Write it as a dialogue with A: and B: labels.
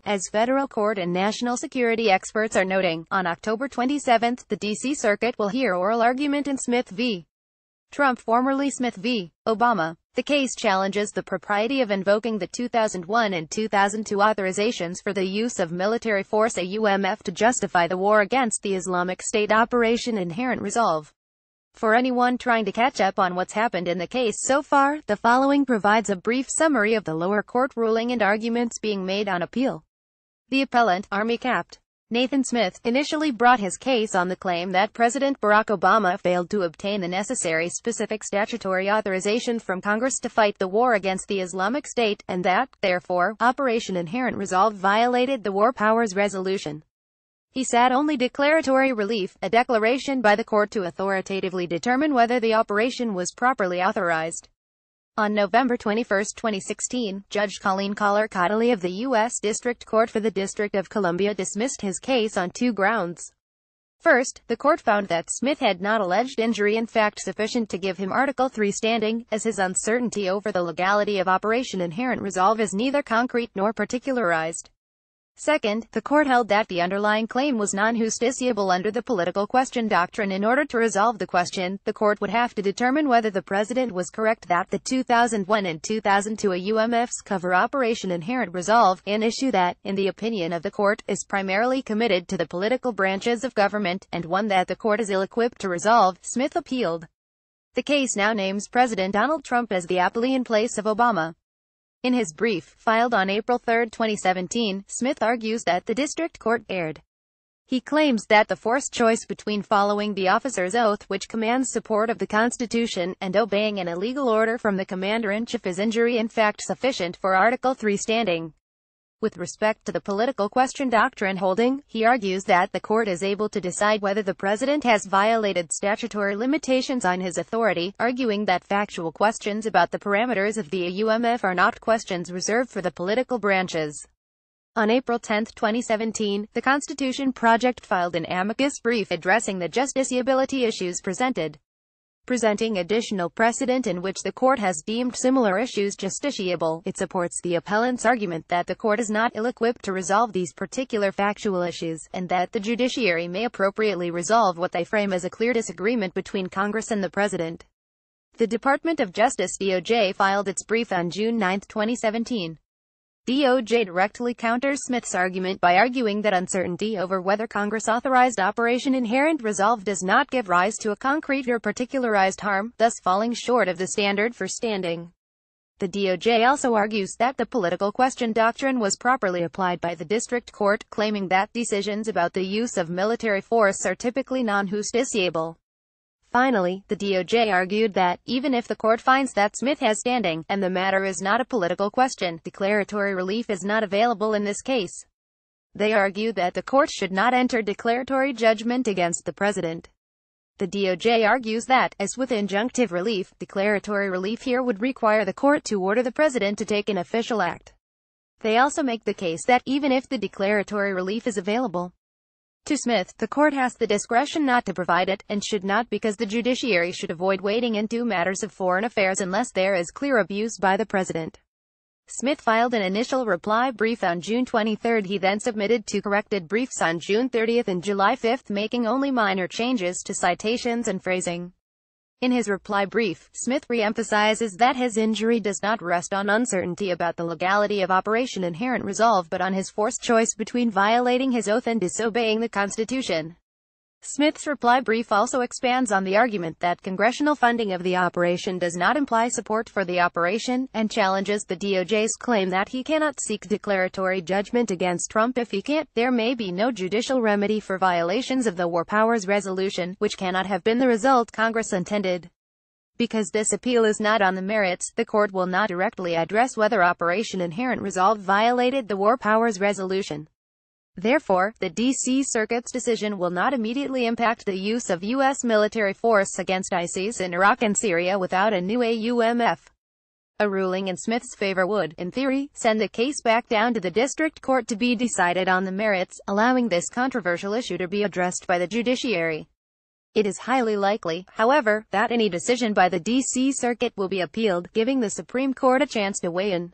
A: as federal court and national security experts are noting. On October 27, the D.C. Circuit will hear oral argument in Smith v. Trump, formerly Smith v. Obama. The case challenges the propriety of invoking the 2001 and 2002 authorizations for the use of military force (aumf) to justify the war against the Islamic State Operation Inherent Resolve. For anyone trying to catch up on what's happened in the case so far, the following provides a brief summary of the lower court ruling and arguments being made on appeal. The appellant, Army Capt. Nathan Smith, initially brought his case on the claim that President Barack Obama failed to obtain the necessary specific statutory authorization from Congress to fight the war against the Islamic State, and that, therefore, Operation Inherent Resolve violated the War Powers Resolution. He sought only declaratory relief, a declaration by the court to authoritatively determine whether the operation was properly authorized. On November 21, 2016, Judge Colleen Collar-Cottley of the U.S. District Court for the District of Columbia dismissed his case on two grounds. First, the court found that Smith had not alleged injury in fact sufficient to give him Article III standing, as his uncertainty over the legality of Operation Inherent Resolve is neither concrete nor particularized. Second, the court held that the underlying claim was non-justiciable under the political question doctrine. In order to resolve the question, the court would have to determine whether the president was correct that the 2001 and 2002 AUMFs cover Operation Inherent Resolve, an issue that, in the opinion of the court, is primarily committed to the political branches of government, and one that the court is ill-equipped to resolve. Smith appealed. The case now names President Donald Trump as the appellee in place of Obama. In his brief, filed on April 3, 2017, Smith argues that the district court erred. He claims that the forced choice between following the officer's oath, which commands support of the Constitution, and obeying an illegal order from the commander-in-chief is injury in fact sufficient for Article III standing. With respect to the political question doctrine holding, he argues that the court is able to decide whether the president has violated statutory limitations on his authority, arguing that factual questions about the parameters of the AUMF are not questions reserved for the political branches. On April 10, 2017, the Constitution Project filed an amicus brief addressing the justiciability issues presenting additional precedent in which the court has deemed similar issues justiciable. It supports the appellant's argument that the court is not ill-equipped to resolve these particular factual issues, and that the judiciary may appropriately resolve what they frame as a clear disagreement between Congress and the president. The Department of Justice (DOJ) filed its brief on June 9, 2017. DOJ directly counters Smith's argument by arguing that uncertainty over whether Congress authorized Operation Inherent Resolve does not give rise to a concrete or particularized harm, thus falling short of the standard for standing. The DOJ also argues that the political question doctrine was properly applied by the district court, claiming that decisions about the use of military force are typically non-justiciable. Finally, the DOJ argued that, even if the court finds that Smith has standing, and the matter is not a political question, declaratory relief is not available in this case. They argue that the court should not enter declaratory judgment against the president. The DOJ argues that, as with injunctive relief, declaratory relief here would require the court to order the president to take an official act. They also make the case that, even if the declaratory relief is available to Smith, the court has the discretion not to provide it, and should not, because the judiciary should avoid wading into matters of foreign affairs unless there is clear abuse by the president. Smith filed an initial reply brief on June 23. He then submitted two corrected briefs on June 30 and July 5, making only minor changes to citations and phrasing. In his reply brief, Smith re-emphasizes that his injury does not rest on uncertainty about the legality of Operation Inherent Resolve but on his forced choice between violating his oath and disobeying the Constitution. Smith's reply brief also expands on the argument that congressional funding of the operation does not imply support for the operation, and challenges the DOJ's claim that he cannot seek declaratory judgment against Trump if he can't. There may be no judicial remedy for violations of the War Powers Resolution, which cannot have been the result Congress intended. Because this appeal is not on the merits, the court will not directly address whether Operation Inherent Resolve violated the War Powers Resolution. Therefore, the D.C. Circuit's decision will not immediately impact the use of U.S. military force against ISIS in Iraq and Syria without a new AUMF. A ruling in Smith's favor would, in theory, send the case back down to the district court to be decided on the merits, allowing this controversial issue to be addressed by the judiciary. It is highly likely, however, that any decision by the D.C. Circuit will be appealed, giving the Supreme Court a chance to weigh in.